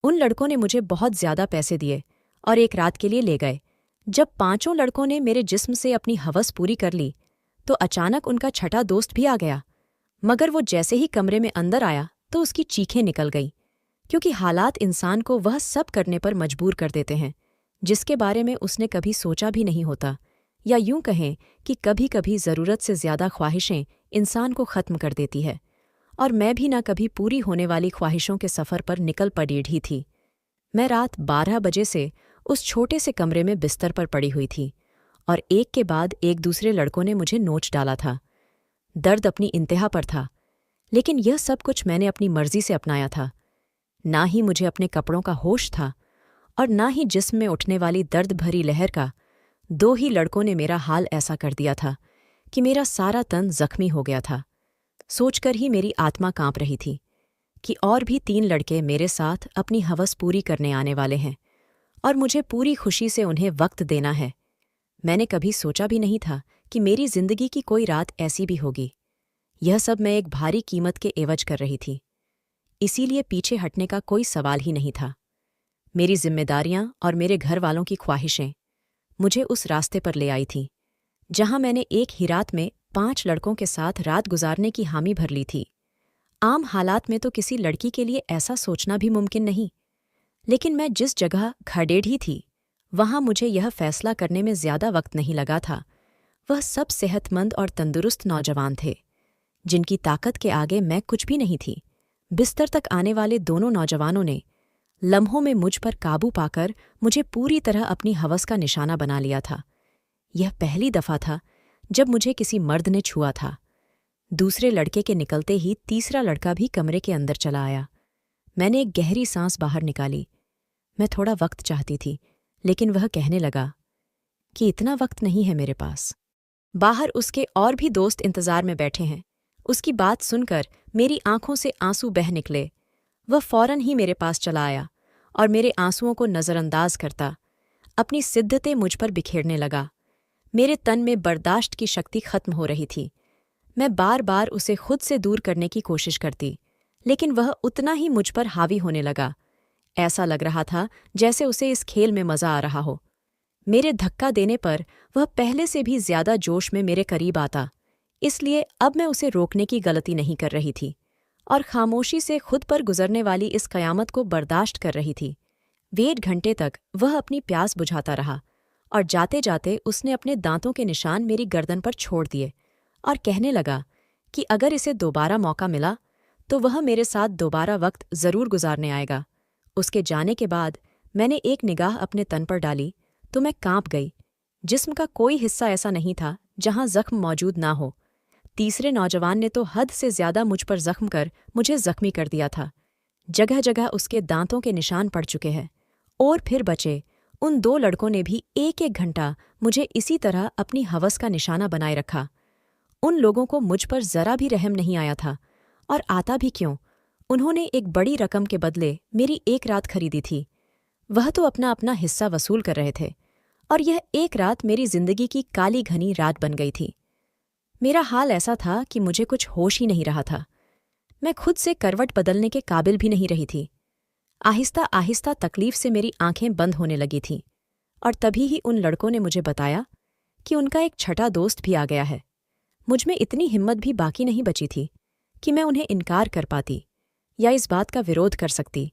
उन लड़कों ने मुझे बहुत ज्यादा पैसे दिए और एक रात के लिए ले गए। जब पांचों लड़कों ने मेरे जिस्म से अपनी हवस पूरी कर ली तो अचानक उनका छठा दोस्त भी आ गया। मगर वो जैसे ही कमरे में अंदर आया तो उसकी चीखें निकल गईं, क्योंकि हालात इंसान को वह सब करने पर मजबूर कर देते हैं जिसके बारे में उसने कभी सोचा भी नहीं होता, या यूं कहें कि कभी कभी ज़रूरत से ज़्यादा ख्वाहिशें इंसान को ख़त्म कर देती है। और मैं भी ना कभी पूरी होने वाली ख्वाहिशों के सफ़र पर निकल पड़ी ही थी। मैं रात 12 बजे से उस छोटे से कमरे में बिस्तर पर पड़ी हुई थी और एक के बाद एक दूसरे लड़कों ने मुझे नोच डाला था। दर्द अपनी इंतहा पर था, लेकिन यह सब कुछ मैंने अपनी मर्जी से अपनाया था। ना ही मुझे अपने कपड़ों का होश था और ना ही जिस्म में उठने वाली दर्द भरी लहर का। दो ही लड़कों ने मेरा हाल ऐसा कर दिया था कि मेरा सारा तन जख्मी हो गया था। सोचकर ही मेरी आत्मा कांप रही थी कि और भी 3 लड़के मेरे साथ अपनी हवस पूरी करने आने वाले हैं और मुझे पूरी खुशी से उन्हें वक्त देना है। मैंने कभी सोचा भी नहीं था कि मेरी जिंदगी की कोई रात ऐसी भी होगी। यह सब मैं एक भारी कीमत के एवज कर रही थी, इसीलिए पीछे हटने का कोई सवाल ही नहीं था। मेरी जिम्मेदारियां और मेरे घर वालों की ख्वाहिशें मुझे उस रास्ते पर ले आई थीं जहां मैंने एक ही रात में 5 लड़कों के साथ रात गुजारने की हामी भर ली थी। आम हालात में तो किसी लड़की के लिए ऐसा सोचना भी मुमकिन नहीं, लेकिन मैं जिस जगह खड़ेढ़ी थी वहां मुझे यह फैसला करने में ज्यादा वक्त नहीं लगा था। वह सब सेहतमंद और तंदुरुस्त नौजवान थे जिनकी ताकत के आगे मैं कुछ भी नहीं थी। बिस्तर तक आने वाले दोनों नौजवानों ने लम्हों में मुझ पर काबू पाकर मुझे पूरी तरह अपनी हवस का निशाना बना लिया था। यह पहली दफा था जब मुझे किसी मर्द ने छुआ था। दूसरे लड़के के निकलते ही तीसरा लड़का भी कमरे के अंदर चला आया। मैंने एक गहरी सांस बाहर निकाली। मैं थोड़ा वक्त चाहती थी, लेकिन वह कहने लगा कि इतना वक्त नहीं है मेरे पास। बाहर उसके और भी दोस्त इंतजार में बैठे हैं। उसकी बात सुनकर मेरी आंखों से आंसू बह निकले। वह फौरन ही मेरे पास चला आया और मेरे आंसुओं को नज़रअंदाज करता अपनी सिद्धतें मुझ पर बिखेरने लगा। मेरे तन में बर्दाश्त की शक्ति खत्म हो रही थी। मैं बार बार उसे खुद से दूर करने की कोशिश करती, लेकिन वह उतना ही मुझ पर हावी होने लगा। ऐसा लग रहा था जैसे उसे इस खेल में मजा आ रहा हो। मेरे धक्का देने पर वह पहले से भी ज्यादा जोश में मेरे करीब आता, इसलिए अब मैं उसे रोकने की गलती नहीं कर रही थी और खामोशी से खुद पर गुजरने वाली इस कयामत को बर्दाश्त कर रही थी। 1.5 घंटे तक वह अपनी प्यास बुझाता रहा और जाते जाते उसने अपने दांतों के निशान मेरी गर्दन पर छोड़ दिए और कहने लगा कि अगर इसे दोबारा मौका मिला तो वह मेरे साथ दोबारा वक्त जरूर गुजारने आएगा। उसके जाने के बाद मैंने एक निगाह अपने तन पर डाली तो मैं कांप गई। जिस्म का कोई हिस्सा ऐसा नहीं था जहां जख्म मौजूद ना हो। तीसरे नौजवान ने तो हद से ज्यादा मुझ पर जख्म कर मुझे जख्मी कर दिया था। जगह जगह उसके दांतों के निशान पड़ चुके हैं। और फिर बचे उन 2 लड़कों ने भी 1-1 घंटा मुझे इसी तरह अपनी हवस का निशाना बनाए रखा। उन लोगों को मुझ पर जरा भी रहम नहीं आया था, और आता भी क्यों। उन्होंने एक बड़ी रकम के बदले मेरी एक रात खरीदी थी। वह तो अपना अपना हिस्सा वसूल कर रहे थे और यह एक रात मेरी जिंदगी की काली घनी रात बन गई थी। मेरा हाल ऐसा था कि मुझे कुछ होश ही नहीं रहा था। मैं खुद से करवट बदलने के काबिल भी नहीं रही थी। आहिस्ता आहिस्ता तकलीफ से मेरी आंखें बंद होने लगी थीं और तभी ही उन लड़कों ने मुझे बताया कि उनका एक छठा दोस्त भी आ गया है। मुझमें इतनी हिम्मत भी बाकी नहीं बची थी कि मैं उन्हें इनकार कर पाती या इस बात का विरोध कर सकती।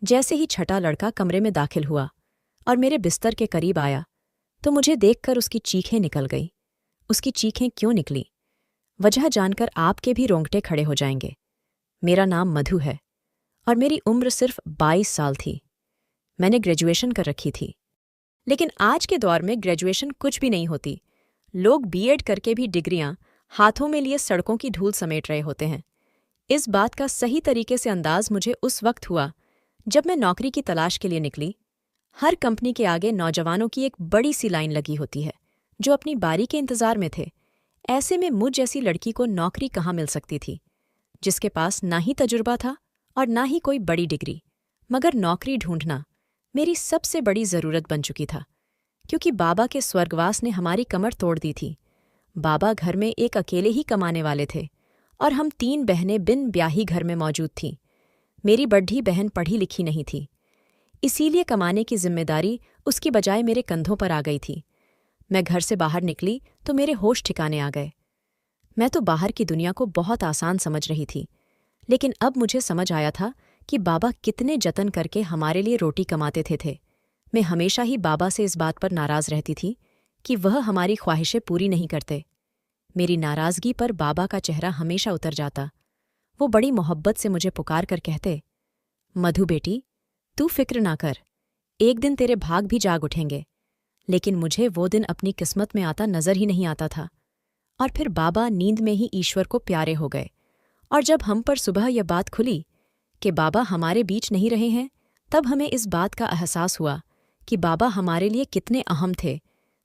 जैसे ही छठा लड़का कमरे में दाखिल हुआ और मेरे बिस्तर के करीब आया तो मुझे देखकर उसकी चीखें निकल गईं। उसकी चीखें क्यों निकली, वजह जानकर आपके भी रोंगटे खड़े हो जाएंगे। मेरा नाम मधु है और मेरी उम्र सिर्फ 22 साल थी। मैंने ग्रेजुएशन कर रखी थी, लेकिन आज के दौर में ग्रेजुएशन कुछ भी नहीं होती। लोग बीएड करके भी डिग्रियां हाथों में लिए सड़कों की धूल समेट रहे होते हैं। इस बात का सही तरीके से अंदाज मुझे उस वक्त हुआ जब मैं नौकरी की तलाश के लिए निकली। हर कंपनी के आगे नौजवानों की एक बड़ी सी लाइन लगी होती है जो अपनी बारी के इंतजार में थे। ऐसे में मुझ जैसी लड़की को नौकरी कहाँ मिल सकती थी, जिसके पास ना ही तजुर्बा था और ना ही कोई बड़ी डिग्री। मगर नौकरी ढूंढना मेरी सबसे बड़ी ज़रूरत बन चुकी था, क्योंकि बाबा के स्वर्गवास ने हमारी कमर तोड़ दी थी। बाबा घर में एक अकेले ही कमाने वाले थे और हम 3 बहनें बिन ब्याही घर में मौजूद थीं। मेरी बड़ी बहन पढ़ी लिखी नहीं थी इसीलिए कमाने की जिम्मेदारी उसकी बजाय मेरे कंधों पर आ गई थी। मैं घर से बाहर निकली तो मेरे होश ठिकाने आ गए। मैं तो बाहर की दुनिया को बहुत आसान समझ रही थी, लेकिन अब मुझे समझ आया था कि बाबा कितने जतन करके हमारे लिए रोटी कमाते थे। मैं हमेशा ही बाबा से इस बात पर नाराज रहती थी कि वह हमारी ख्वाहिशें पूरी नहीं करते। मेरी नाराजगी पर बाबा का चेहरा हमेशा उतर जाता। वो बड़ी मोहब्बत से मुझे पुकार कर कहते, मधु बेटी, तू फिक्र ना कर, एक दिन तेरे भाग भी जाग उठेंगे। लेकिन मुझे वो दिन अपनी किस्मत में आता नजर ही नहीं आता था। और फिर बाबा नींद में ही ईश्वर को प्यारे हो गए। और जब हम पर सुबह यह बात खुली कि बाबा हमारे बीच नहीं रहे हैं, तब हमें इस बात का एहसास हुआ कि बाबा हमारे लिए कितने अहम थे।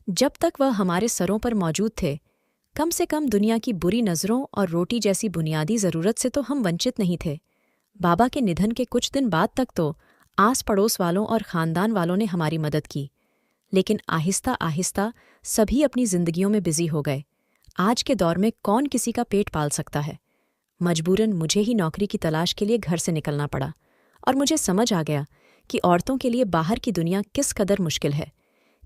जब तक वह हमारे सरों पर मौजूद थे, कम से कम दुनिया की बुरी नज़रों और रोटी जैसी बुनियादी ज़रूरत से तो हम वंचित नहीं थे। बाबा के निधन के कुछ दिन बाद तक तो आस पड़ोस वालों और ख़ानदान वालों ने हमारी मदद की, लेकिन आहिस्ता आहिस्ता सभी अपनी जिंदगियों में बिजी हो गए। आज के दौर में कौन किसी का पेट पाल सकता है। मजबूरन मुझे ही नौकरी की तलाश के लिए घर से निकलना पड़ा, और मुझे समझ आ गया कि औरतों के लिए बाहर की दुनिया किस कदर मुश्किल है।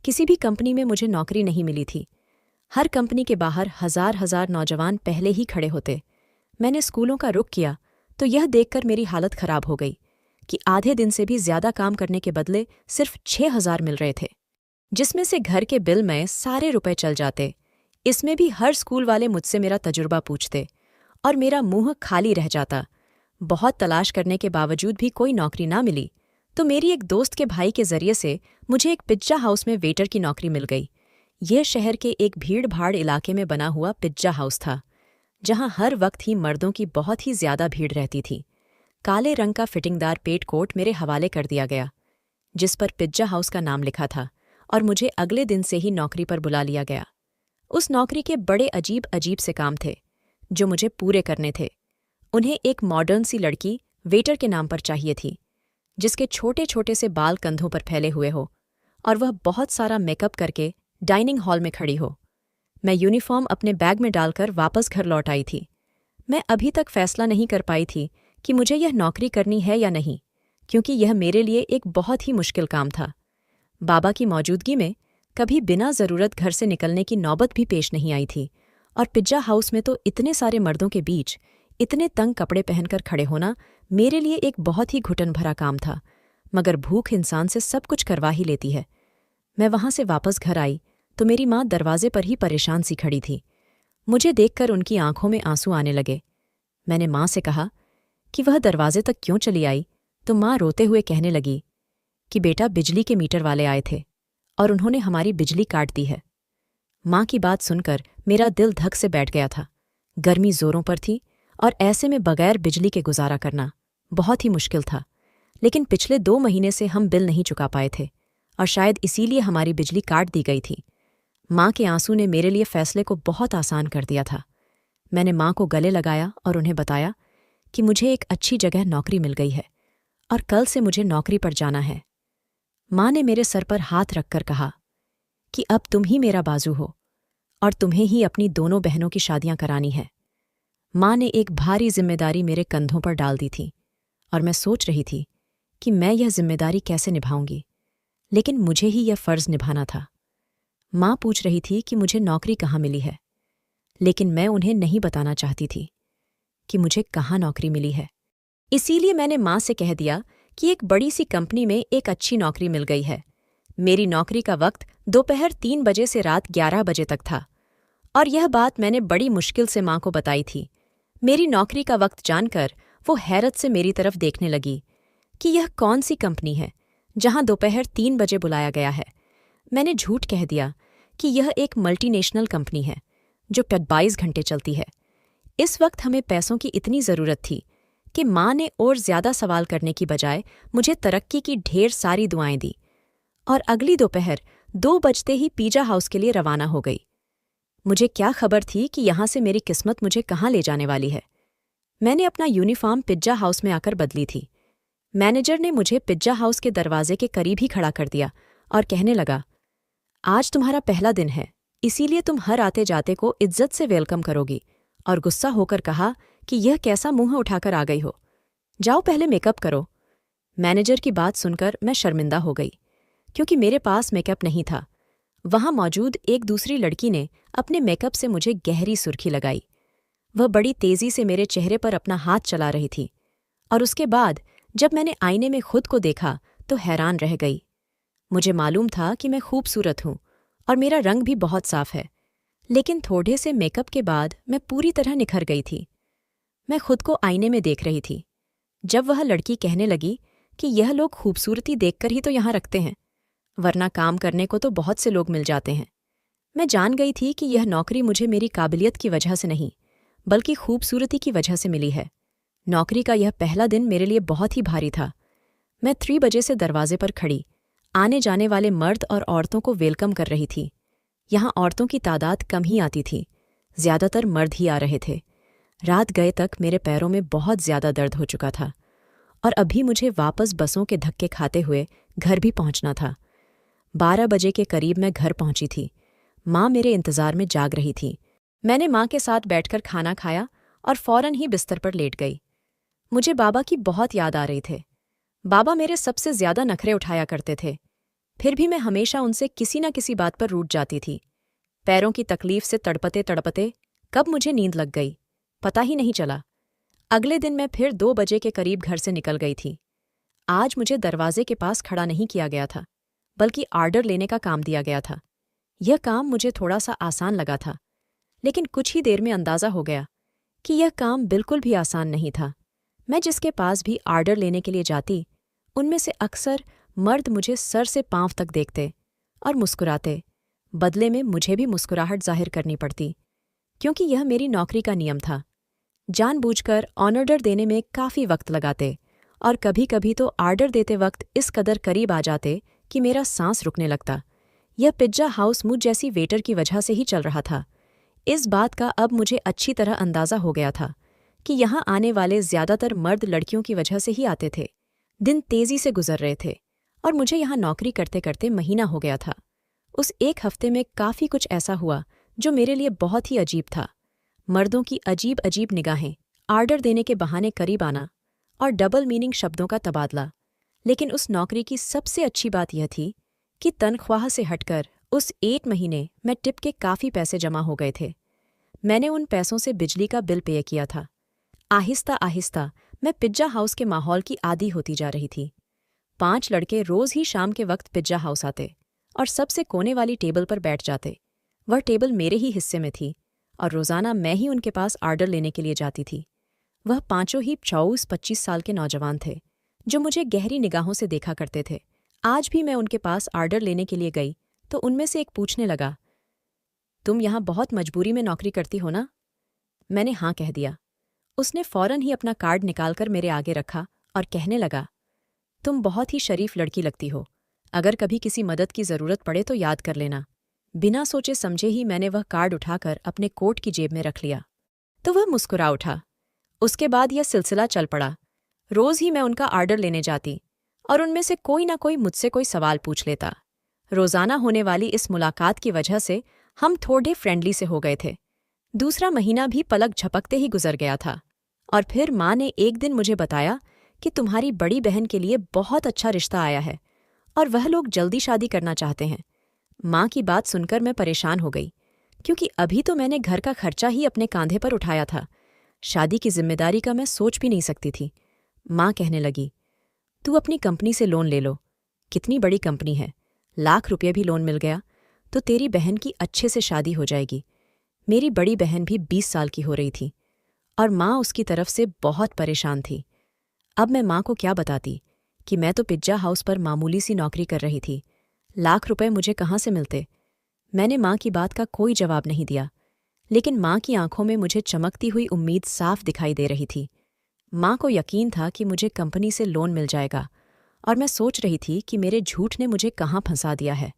किसी भी कंपनी में मुझे नौकरी नहीं मिली थी। हर कंपनी के बाहर हजार हजार नौजवान पहले ही खड़े होते। मैंने स्कूलों का रुख किया तो यह देखकर मेरी हालत खराब हो गई कि आधे दिन से भी ज्यादा काम करने के बदले सिर्फ 6,000 मिल रहे थे, जिसमें से घर के बिल में सारे रुपए चल जाते। इसमें भी हर स्कूल वाले मुझसे मेरा तजुर्बा पूछते और मेरा मुंह खाली रह जाता। बहुत तलाश करने के बावजूद भी कोई नौकरी ना मिली तो मेरी एक दोस्त के भाई के जरिए से मुझे एक पिज्जा हाउस में वेटर की नौकरी मिल गई। यह शहर के एक भीड़-भाड़ इलाके में बना हुआ पिज्जा हाउस था, जहां हर वक्त ही मर्दों की बहुत ही ज्यादा भीड़ रहती थी। काले रंग का फिटिंगदार पेट कोट मेरे हवाले कर दिया गया, जिस पर पिज्जा हाउस का नाम लिखा था, और मुझे अगले दिन से ही नौकरी पर बुला लिया गया। उस नौकरी के बड़े अजीब अजीब से काम थे जो मुझे पूरे करने थे। उन्हें एक मॉडर्न सी लड़की वेटर के नाम पर चाहिए थी, जिसके छोटे छोटे से बाल कंधों पर फैले हुए हो और वह बहुत सारा मेकअप करके डाइनिंग हॉल में खड़ी हो। मैं यूनिफॉर्म अपने बैग में डालकर वापस घर लौट आई थी। मैं अभी तक फैसला नहीं कर पाई थी कि मुझे यह नौकरी करनी है या नहीं, क्योंकि यह मेरे लिए एक बहुत ही मुश्किल काम था। बाबा की मौजूदगी में कभी बिना ज़रूरत घर से निकलने की नौबत भी पेश नहीं आई थी, और पिज्जा हाउस में तो इतने सारे मर्दों के बीच इतने तंग कपड़े पहनकर खड़े होना मेरे लिए एक बहुत ही घुटन भरा काम था। मगर भूख इंसान से सब कुछ करवा ही लेती है। मैं वहां से वापस घर आई तो मेरी माँ दरवाजे पर ही परेशान सी खड़ी थी। मुझे देखकर उनकी आंखों में आंसू आने लगे। मैंने माँ से कहा कि वह दरवाजे तक क्यों चली आई, तो माँ रोते हुए कहने लगी कि बेटा, बिजली के मीटर वाले आए थे और उन्होंने हमारी बिजली काट दी है। माँ की बात सुनकर मेरा दिल धक से बैठ गया था। गर्मी जोरों पर थी और ऐसे में बगैर बिजली के गुजारा करना बहुत ही मुश्किल था। लेकिन पिछले 2 महीने से हम बिल नहीं चुका पाए थे और शायद इसीलिए हमारी बिजली काट दी गई थी। माँ के आंसू ने मेरे लिए फैसले को बहुत आसान कर दिया था। मैंने माँ को गले लगाया और उन्हें बताया कि मुझे एक अच्छी जगह नौकरी मिल गई है और कल से मुझे नौकरी पर जाना है। माँ ने मेरे सर पर हाथ रखकर कहा कि अब तुम ही मेरा बाजू हो और तुम्हें ही अपनी दोनों बहनों की शादियां करानी है। माँ ने एक भारी जिम्मेदारी मेरे कंधों पर डाल दी थी और मैं सोच रही थी कि मैं यह जिम्मेदारी कैसे निभाऊंगी, लेकिन मुझे ही यह फर्ज निभाना था। माँ पूछ रही थी कि मुझे नौकरी कहाँ मिली है, लेकिन मैं उन्हें नहीं बताना चाहती थी कि मुझे कहाँ नौकरी मिली है। इसीलिए मैंने माँ से कह दिया कि एक बड़ी सी कंपनी में एक अच्छी नौकरी मिल गई है। मेरी नौकरी का वक्त दोपहर 3 बजे से रात 11 बजे तक था, और यह बात मैंने बड़ी मुश्किल से माँ को बताई थी। मेरी नौकरी का वक्त जानकर वो हैरत से मेरी तरफ देखने लगी कि यह कौन सी कंपनी है जहां दोपहर 3 बजे बुलाया गया है। मैंने झूठ कह दिया कि यह एक मल्टीनेशनल कंपनी है जो 22 घंटे चलती है। इस वक्त हमें पैसों की इतनी ज़रूरत थी कि माँ ने और ज़्यादा सवाल करने की बजाय मुझे तरक्की की ढेर सारी दुआएं दी और अगली दोपहर 2 बजते ही पिज्जा हाउस के लिए रवाना हो गई। मुझे क्या खबर थी कि यहाँ से मेरी किस्मत मुझे कहाँ ले जाने वाली है। मैंने अपना यूनिफॉर्म पिज्जा हाउस में आकर बदली थी। मैनेजर ने मुझे पिज्जा हाउस के दरवाजे के करीब ही खड़ा कर दिया और कहने लगा, आज तुम्हारा पहला दिन है, इसीलिए तुम हर आते जाते को इज्जत से वेलकम करोगी। और गुस्सा होकर कहा कि यह कैसा मुंह उठाकर आ गई हो, जाओ पहले मेकअप करो। मैनेजर की बात सुनकर मैं शर्मिंदा हो गई, क्योंकि मेरे पास मेकअप नहीं था। वहां मौजूद एक दूसरी लड़की ने अपने मेकअप से मुझे गहरी सुर्खी लगाई। वह बड़ी तेजी से मेरे चेहरे पर अपना हाथ चला रही थी, और उसके बाद जब मैंने आईने में खुद को देखा तो हैरान रह गई। मुझे मालूम था कि मैं खूबसूरत हूं और मेरा रंग भी बहुत साफ है, लेकिन थोड़े से मेकअप के बाद मैं पूरी तरह निखर गई थी। मैं खुद को आईने में देख रही थी जब वह लड़की कहने लगी कि यह लोग खूबसूरती देखकर ही तो यहाँ रखते हैं, वरना काम करने को तो बहुत से लोग मिल जाते हैं। मैं जान गई थी कि यह नौकरी मुझे मेरी काबिलियत की वजह से नहीं, बल्कि खूबसूरती की वजह से मिली है। नौकरी का यह पहला दिन मेरे लिए बहुत ही भारी था। मैं 3 बजे से दरवाजे पर खड़ी आने जाने वाले मर्द और औरतों को वेलकम कर रही थी। यहाँ औरतों की तादाद कम ही आती थी, ज्यादातर मर्द ही आ रहे थे। रात गए तक मेरे पैरों में बहुत ज्यादा दर्द हो चुका था, और अभी मुझे वापस बसों के धक्के खाते हुए घर भी पहुंचना था। 12 बजे के करीब मैं घर पहुंची थी। माँ मेरे इंतजार में जाग रही थी। मैंने माँ के साथ बैठकर खाना खाया और फौरन ही बिस्तर पर लेट गई। मुझे बाबा की बहुत याद आ रही थे। बाबा मेरे सबसे ज्यादा नखरे उठाया करते थे, फिर भी मैं हमेशा उनसे किसी न किसी बात पर रूठ जाती थी। पैरों की तकलीफ से तड़पते तड़पते कब मुझे नींद लग गई, पता ही नहीं चला। अगले दिन मैं फिर 2 बजे के करीब घर से निकल गई थी। आज मुझे दरवाजे के पास खड़ा नहीं किया गया था, बल्कि आर्डर लेने का काम दिया गया था। यह काम मुझे थोड़ा सा आसान लगा था, लेकिन कुछ ही देर में अंदाजा हो गया कि यह काम बिल्कुल भी आसान नहीं था। मैं जिसके पास भी आर्डर लेने के लिए जाती, उनमें से अक्सर मर्द मुझे सर से पांव तक देखते और मुस्कुराते। बदले में मुझे भी मुस्कुराहट जाहिर करनी पड़ती, क्योंकि यह मेरी नौकरी का नियम था। जानबूझकर ऑर्डर देने में काफ़ी वक्त लगाते, और कभी कभी तो आर्डर देते वक्त इस कदर करीब आ जाते कि मेरा सांस रुकने लगता। यह पिज्जा हाउस मुझ जैसी वेटर की वजह से ही चल रहा था। इस बात का अब मुझे अच्छी तरह अंदाजा हो गया था कि यहाँ आने वाले ज्यादातर मर्द लड़कियों की वजह से ही आते थे। दिन तेजी से गुजर रहे थे, और मुझे यहाँ नौकरी करते करते महीना हो गया था। उस एक हफ्ते में काफ़ी कुछ ऐसा हुआ जो मेरे लिए बहुत ही अजीब था। मर्दों की अजीब अजीब निगाहें, आर्डर देने के बहाने करीब आना, और डबल मीनिंग शब्दों का तबादला। लेकिन उस नौकरी की सबसे अच्छी बात यह थी कि तनख्वाह से हटकर उस 1 महीने में टिप के काफ़ी पैसे जमा हो गए थे। मैंने उन पैसों से बिजली का बिल पे किया था। आहिस्ता आहिस्ता मैं पिज्जा हाउस के माहौल की आदी होती जा रही थी। 5 लड़के रोज ही शाम के वक्त पिज्जा हाउस आते और सबसे कोने वाली टेबल पर बैठ जाते। वह टेबल मेरे ही हिस्से में थी, और रोजाना मैं ही उनके पास आर्डर लेने के लिए जाती थी। वह पांचों ही 24-25 साल के नौजवान थे, जो मुझे गहरी निगाहों से देखा करते थे। आज भी मैं उनके पास आर्डर लेने के लिए गई तो उनमें से एक पूछने लगा, तुम यहाँ बहुत मजबूरी में नौकरी करती हो ना? मैंने हाँ कह दिया। उसने फौरन ही अपना कार्ड निकालकर मेरे आगे रखा और कहने लगा, तुम बहुत ही शरीफ लड़की लगती हो। अगर कभी किसी मदद की जरूरत पड़े तो याद कर लेना। बिना सोचे समझे ही मैंने वह कार्ड उठाकर अपने कोट की जेब में रख लिया, तो वह मुस्कुरा उठा। उसके बाद यह सिलसिला चल पड़ा। रोज ही मैं उनका आर्डर लेने जाती, और उनमें से कोई ना कोई मुझसे कोई सवाल पूछ लेता। रोजाना होने वाली इस मुलाकात की वजह से हम थोड़े फ्रेंडली से हो गए थे। दूसरा महीना भी पलक झपकते ही गुजर गया था, और फिर माँ ने एक दिन मुझे बताया कि तुम्हारी बड़ी बहन के लिए बहुत अच्छा रिश्ता आया है, और वह लोग जल्दी शादी करना चाहते हैं। माँ की बात सुनकर मैं परेशान हो गई, क्योंकि अभी तो मैंने घर का खर्चा ही अपने कांधे पर उठाया था। शादी की जिम्मेदारी का मैं सोच भी नहीं सकती थी। माँ कहने लगी, तू अपनी कंपनी से लोन ले लो। कितनी बड़ी कंपनी है, ₹1,00,000 भी लोन मिल गया तो तेरी बहन की अच्छे से शादी हो जाएगी। मेरी बड़ी बहन भी 20 साल की हो रही थी, और माँ उसकी तरफ से बहुत परेशान थी। अब मैं माँ को क्या बताती कि मैं तो पिज्जा हाउस पर मामूली सी नौकरी कर रही थी। ₹1,00,000 मुझे कहाँ से मिलते? मैंने माँ की बात का कोई जवाब नहीं दिया, लेकिन माँ की आंखों में मुझे चमकती हुई उम्मीद साफ दिखाई दे रही थी। माँ को यकीन था कि मुझे कंपनी से लोन मिल जाएगा, और मैं सोच रही थी कि मेरे झूठ ने मुझे कहाँ फंसा दिया है।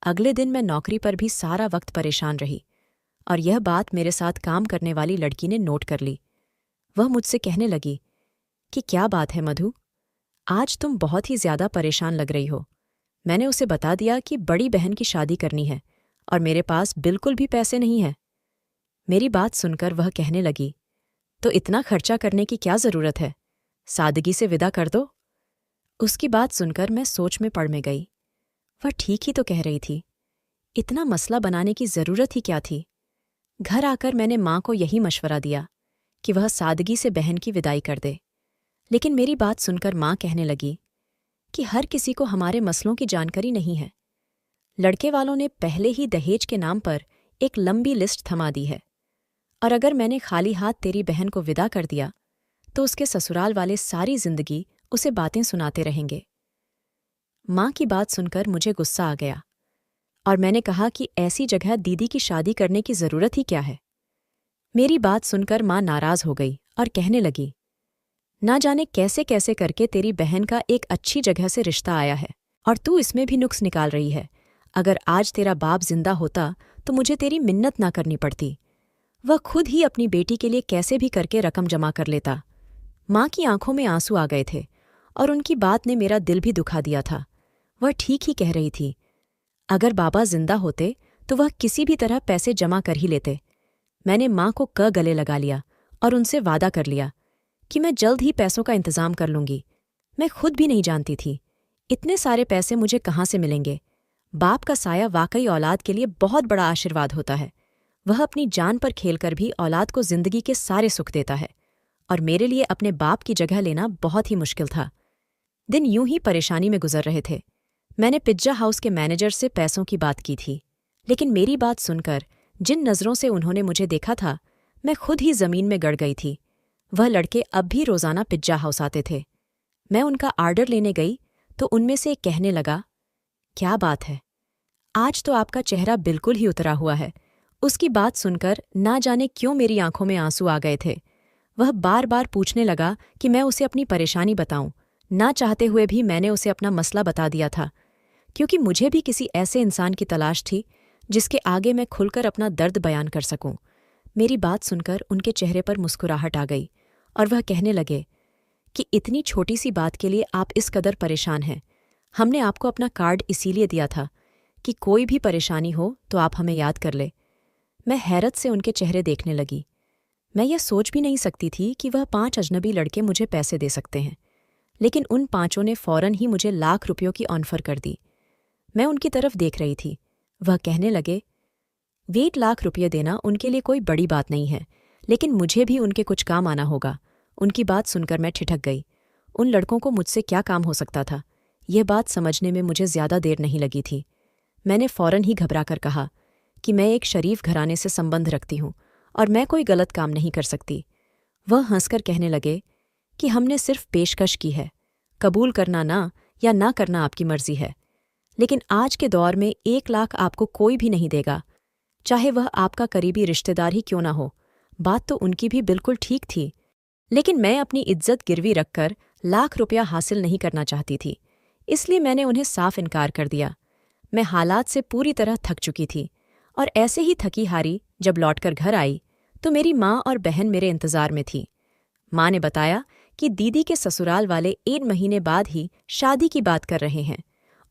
अगले दिन मैं नौकरी पर भी सारा वक्त परेशान रही, और यह बात मेरे साथ काम करने वाली लड़की ने नोट कर ली। वह मुझसे कहने लगी कि क्या बात है मधु, आज तुम बहुत ही ज्यादा परेशान लग रही हो। मैंने उसे बता दिया कि बड़ी बहन की शादी करनी है, और मेरे पास बिल्कुल भी पैसे नहीं है। मेरी बात सुनकर वह कहने लगी, तो इतना खर्चा करने की क्या जरूरत है? सादगी से विदा कर दो। उसकी बात सुनकर मैं सोच में पड़ में गई। वह ठीक ही तो कह रही थी। इतना मसला बनाने की जरूरत ही क्या थी। घर आकर मैंने माँ को यही मशवरा दिया कि वह सादगी से बहन की विदाई कर दे। लेकिन मेरी बात सुनकर माँ कहने लगी कि हर किसी को हमारे मसलों की जानकारी नहीं है। लड़के वालों ने पहले ही दहेज के नाम पर एक लंबी लिस्ट थमा दी है, और अगर मैंने खाली हाथ तेरी बहन को विदा कर दिया तो उसके ससुराल वाले सारी जिंदगी उसे बातें सुनाते रहेंगे। माँ की बात सुनकर मुझे गुस्सा आ गया और मैंने कहा कि ऐसी जगह दीदी की शादी करने की जरूरत ही क्या है। मेरी बात सुनकर माँ नाराज हो गई और कहने लगी, ना जाने कैसे कैसे करके तेरी बहन का एक अच्छी जगह से रिश्ता आया है और तू इसमें भी नुक्स निकाल रही है। अगर आज तेरा बाप जिंदा होता तो मुझे तेरी मिन्नत ना करनी पड़ती। वह खुद ही अपनी बेटी के लिए कैसे भी करके रकम जमा कर लेता। माँ की आंखों में आंसू आ गए थे और उनकी बात ने मेरा दिल भी दुखा दिया था। वह ठीक ही कह रही थी। अगर बाबा जिंदा होते तो वह किसी भी तरह पैसे जमा कर ही लेते। मैंने माँ को गले लगा लिया और उनसे वादा कर लिया कि मैं जल्द ही पैसों का इंतजाम कर लूंगी। मैं खुद भी नहीं जानती थी इतने सारे पैसे मुझे कहाँ से मिलेंगे। बाप का साया वाकई औलाद के लिए बहुत बड़ा आशीर्वाद होता है। वह अपनी जान पर खेलकर भी औलाद को जिंदगी के सारे सुख देता है, और मेरे लिए अपने बाप की जगह लेना बहुत ही मुश्किल था। दिन यूं ही परेशानी में गुजर रहे थे। मैंने पिज्जा हाउस के मैनेजर से पैसों की बात की थी, लेकिन मेरी बात सुनकर जिन नज़रों से उन्होंने मुझे देखा था, मैं खुद ही जमीन में गड़ गई थी। वह लड़के अब भी रोज़ाना पिज्जा हाउस आते थे। मैं उनका आर्डर लेने गई तो उनमें से एक कहने लगा, क्या बात है, आज तो आपका चेहरा बिल्कुल ही उतरा हुआ है। उसकी बात सुनकर ना जाने क्यों मेरी आंखों में आंसू आ गए थे। वह बार बार पूछने लगा कि मैं उसे अपनी परेशानी बताऊं। ना चाहते हुए भी मैंने उसे अपना मसला बता दिया था, क्योंकि मुझे भी किसी ऐसे इंसान की तलाश थी जिसके आगे मैं खुलकर अपना दर्द बयान कर सकूं। मेरी बात सुनकर उनके चेहरे पर मुस्कुराहट आ गई और वह कहने लगे कि इतनी छोटी सी बात के लिए आप इस कदर परेशान हैं। हमने आपको अपना कार्ड इसीलिए दिया था कि कोई भी परेशानी हो तो आप हमें याद कर ले। मैं हैरत से उनके चेहरे देखने लगी। मैं यह सोच भी नहीं सकती थी कि वह 5 अजनबी लड़के मुझे पैसे दे सकते हैं, लेकिन उन पांचों ने फौरन ही मुझे लाख रुपयों की ऑफर कर दी। मैं उनकी तरफ देख रही थी। वह कहने लगे, 8 लाख रुपये देना उनके लिए कोई बड़ी बात नहीं है, लेकिन मुझे भी उनके कुछ काम आना होगा। उनकी बात सुनकर मैं ठिठक गई। उन लड़कों को मुझसे क्या काम हो सकता था, यह बात समझने में मुझे ज्यादा देर नहीं लगी थी। मैंने फौरन ही घबराकर कहा कि मैं एक शरीफ घराने से संबंध रखती हूँ और मैं कोई गलत काम नहीं कर सकती। वह हंसकर कहने लगे कि हमने सिर्फ पेशकश की है, कबूल करना ना या ना करना आपकी मर्जी है, लेकिन आज के दौर में 1 लाख आपको कोई भी नहीं देगा, चाहे वह आपका करीबी रिश्तेदार ही क्यों ना हो। बात तो उनकी भी बिल्कुल ठीक थी, लेकिन मैं अपनी इज्जत गिरवी रखकर लाख रुपया हासिल नहीं करना चाहती थी, इसलिए मैंने उन्हें साफ इनकार कर दिया। मैं हालात से पूरी तरह थक चुकी थी और ऐसे ही थकी हारी जब लौटकर घर आई तो मेरी माँ और बहन मेरे इंतजार में थी। माँ ने बताया कि दीदी के ससुराल वाले 1 महीने बाद ही शादी की बात कर रहे हैं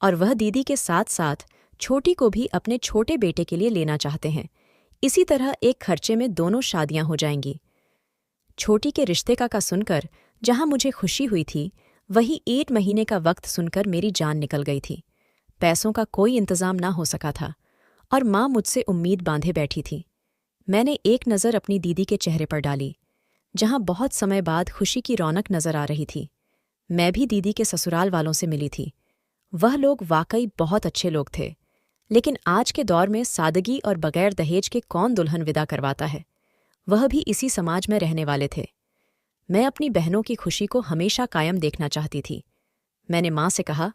और वह दीदी के साथ साथ छोटी को भी अपने छोटे बेटे के लिए लेना चाहते हैं। इसी तरह एक खर्चे में दोनों शादियां हो जाएंगी। छोटी के रिश्ते का सुनकर जहां मुझे खुशी हुई थी, वही 1 महीने का वक्त सुनकर मेरी जान निकल गई थी। पैसों का कोई इंतजाम ना हो सका था और माँ मुझसे उम्मीद बांधे बैठी थी। मैंने एक नज़र अपनी दीदी के चेहरे पर डाली, जहां बहुत समय बाद खुशी की रौनक नजर आ रही थी। मैं भी दीदी के ससुराल वालों से मिली थी। वह लोग वाकई बहुत अच्छे लोग थे, लेकिन आज के दौर में सादगी और बगैर दहेज के कौन दुल्हन विदा करवाता है। वह भी इसी समाज में रहने वाले थे। मैं अपनी बहनों की खुशी को हमेशा कायम देखना चाहती थी। मैंने माँ से कहा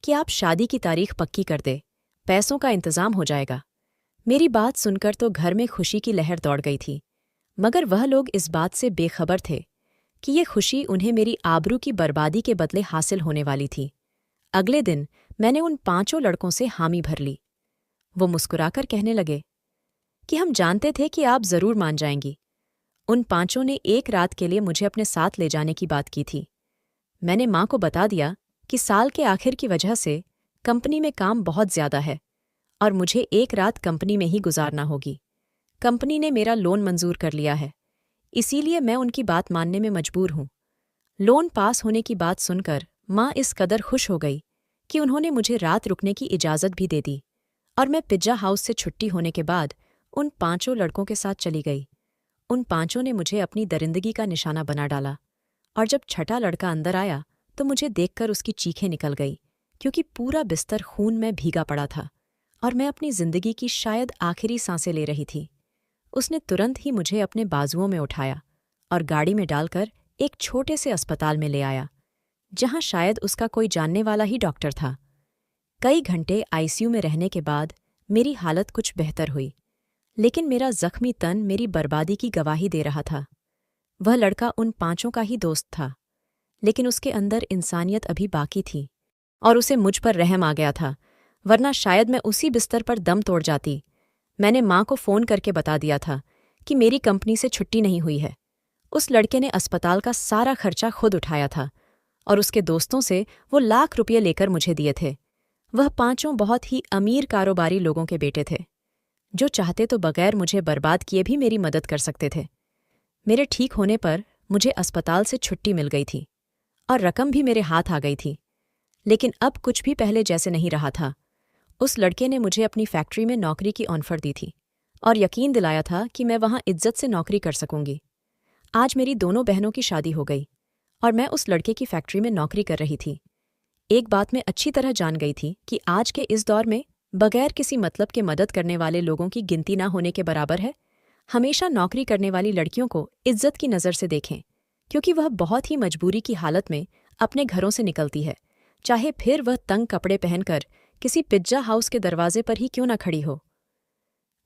कि आप शादी की तारीख पक्की कर दे, पैसों का इंतजाम हो जाएगा। मेरी बात सुनकर तो घर में खुशी की लहर दौड़ गई थी, मगर वह लोग इस बात से बेखबर थे कि ये खुशी उन्हें मेरी आबरू की बर्बादी के बदले हासिल होने वाली थी। अगले दिन मैंने उन 5 लड़कों से हामी भर ली। वो मुस्कुराकर कहने लगे कि हम जानते थे कि आप जरूर मान जाएंगी। उन 5 ने एक रात के लिए मुझे अपने साथ ले जाने की बात की थी। मैंने माँ को बता दिया कि साल के आखिर की वजह से कंपनी में काम बहुत ज्यादा है और मुझे एक रात कंपनी में ही गुजारना होगी। कंपनी ने मेरा लोन मंजूर कर लिया है, इसीलिए मैं उनकी बात मानने में मजबूर हूं। लोन पास होने की बात सुनकर माँ इस कदर खुश हो गई कि उन्होंने मुझे रात रुकने की इजाज़त भी दे दी और मैं पिज्जा हाउस से छुट्टी होने के बाद उन 5 लड़कों के साथ चली गई। उन 5 ने मुझे अपनी दरिंदगी का निशाना बना डाला और जब छठा लड़का अंदर आया तो मुझे देखकर उसकी चीखें निकल गई, क्योंकि पूरा बिस्तर खून में भीगा पड़ा था और मैं अपनी जिंदगी की शायद आखिरी सांसें ले रही थी। उसने तुरंत ही मुझे अपने बाजुओं में उठाया और गाड़ी में डालकर एक छोटे से अस्पताल में ले आया, जहां शायद उसका कोई जानने वाला ही डॉक्टर था। कई घंटे आईसीयू में रहने के बाद मेरी हालत कुछ बेहतर हुई, लेकिन मेरा जख्मी तन मेरी बर्बादी की गवाही दे रहा था। वह लड़का उन 5 का ही दोस्त था, लेकिन उसके अंदर इंसानियत अभी बाकी थी और उसे मुझ पर रहम आ गया था, वरना शायद मैं उसी बिस्तर पर दम तोड़ जाती। मैंने माँ को फ़ोन करके बता दिया था कि मेरी कंपनी से छुट्टी नहीं हुई है। उस लड़के ने अस्पताल का सारा खर्चा खुद उठाया था और उसके दोस्तों से वो लाख रुपये लेकर मुझे दिए थे। वह 5 बहुत ही अमीर कारोबारी लोगों के बेटे थे, जो चाहते तो बगैर मुझे बर्बाद किए भी मेरी मदद कर सकते थे। मेरे ठीक होने पर मुझे अस्पताल से छुट्टी मिल गई थी और रकम भी मेरे हाथ आ गई थी, लेकिन अब कुछ भी पहले जैसे नहीं रहा था। उस लड़के ने मुझे अपनी फैक्ट्री में नौकरी की ऑफर दी थी और यकीन दिलाया था कि मैं वहां इज्जत से नौकरी कर सकूंगी। आज मेरी दोनों बहनों की शादी हो गई और मैं उस लड़के की फैक्ट्री में नौकरी कर रही थी। एक बात मैं अच्छी तरह जान गई थी कि आज के इस दौर में बगैर किसी मतलब के मदद करने वाले लोगों की गिनती ना होने के बराबर है। हमेशा नौकरी करने वाली लड़कियों को इज्जत की नज़र से देखें, क्योंकि वह बहुत ही मजबूरी की हालत में अपने घरों से निकलती है, चाहे फिर वह तंग कपड़े पहनकर किसी पिज्जा हाउस के दरवाजे पर ही क्यों न खड़ी हो।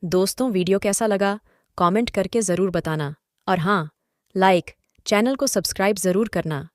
दोस्तों, वीडियो कैसा लगा कमेंट करके ज़रूर बताना और हाँ, लाइक, चैनल को सब्सक्राइब ज़रूर करना।